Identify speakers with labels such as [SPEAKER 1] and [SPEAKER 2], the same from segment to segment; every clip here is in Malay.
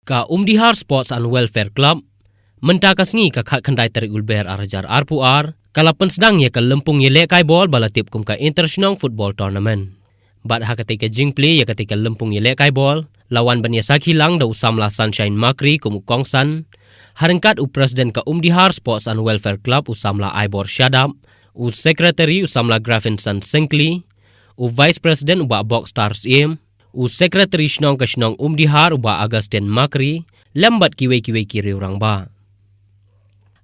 [SPEAKER 1] Ka Umdihar Sports and Welfare Club menta kasngi ka khat khandai tarik ulber arajar arpuar kalapan sedang ye ka lempung ye lekai bol balatip kum ka international football tournament. Bat ha ketika jingpli ye ketika lempung ye lekai bol lawan bania sakhilang da usamla Sunshine Makri kum kongsan harengkat u presiden ka Umdihar Sports and Welfare Club usamla Aibor Shadab u secretary usamla Graffinson Sengkli u vice president uba Box Stars Im u secretary shnong ka shnong Umdihar uba Agustin Makri lambat kiwe-kiwe kiri orang ba.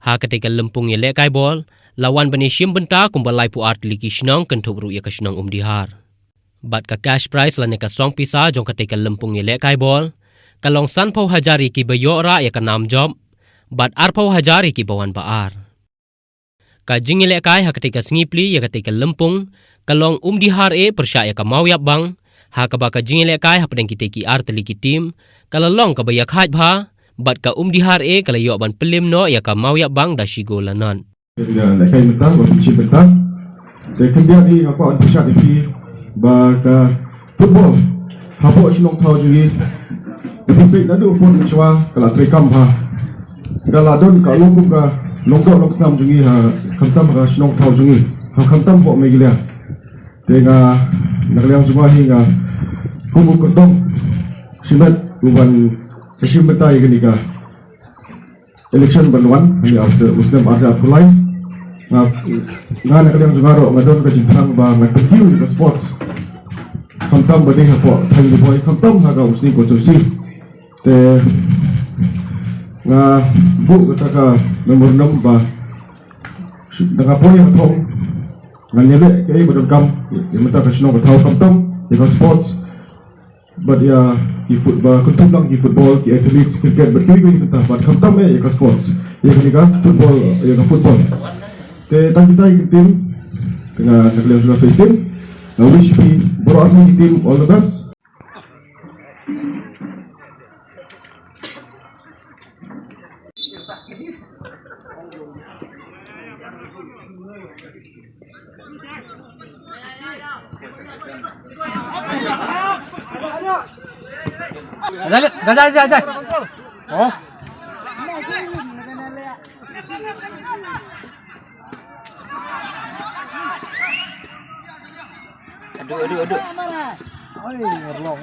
[SPEAKER 1] Ha ketika lempung ye lekai bol lawan bani shim benta kumbalai pu art liki shnong kentuk ru ye ka shnong Umdihar. Bat ka cash prize lane ka song pisa jong ketika lempung ye lekai bol kalong san pau hajari ki bayora ye ka nam job bat ar pau hajari ki bawan baar. Ka jing ye lekai ha ketika ngipli ye ketika lempung kalong Umdihar e persya ye ka mau yap bang ha ka ba ka jing ye lekai ha pedeng ki teki ar teliki tim kalalong ka bayak haj bha bat ka Umdihar e kala yo ban pelim no ya ka mau ya bang da shigo lanan.
[SPEAKER 2] Ya lekai mentang wa pichi mentang. Saya kemudian ni apa on pusat di ba ka football. Habo sinong tau jadi. Tapi nadu pun cewa kala trekam ha. Kala don ka lungku ka longgo long snam jadi ha kantam ka sinong tau jadi. Ha kantam bo megilia. Tenga nakliang semua hingga kubu kedong sibat uban session betai ketika election berlawan hari after Muslim Azhar Kulai nak yang jengaro ngadon ke jintang ba ngadkiu ke sports kantam bade ha po thai ni boy kantam ha ga usni ko chusi te nga bu kata ka nomor 6 ba dengan pon yang thong nganyele ke badon kam yamata ka shino ka thau kantam ke sports but ya ki football kuntum lang ki football ki athletes cricket berkini kita buat kamtam ya ka sports ya ka football ya ka football te tang kita tim dengan negara juga season now wish we brought me team all the best.
[SPEAKER 3] Jai. Oh. Aduh. Oi, ngerlong.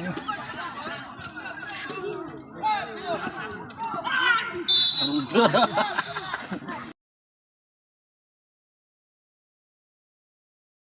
[SPEAKER 3] Aduh.